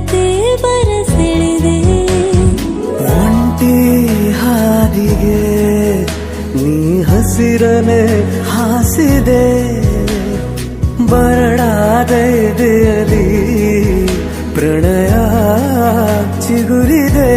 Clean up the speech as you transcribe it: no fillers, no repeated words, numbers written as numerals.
ಮಳೆಯಂತೆ ಬರಸೆಳೆದೆ. ಒಂಟಿ ಹಾದಿಗೆ ನೀ ಹಸಿರನೆ ಹಾಸಿದೆ, ಬರಡಾದ ಎದೆಯಲಿ ಪ್ರಣಯ ಚಿಗುರಿದೆ.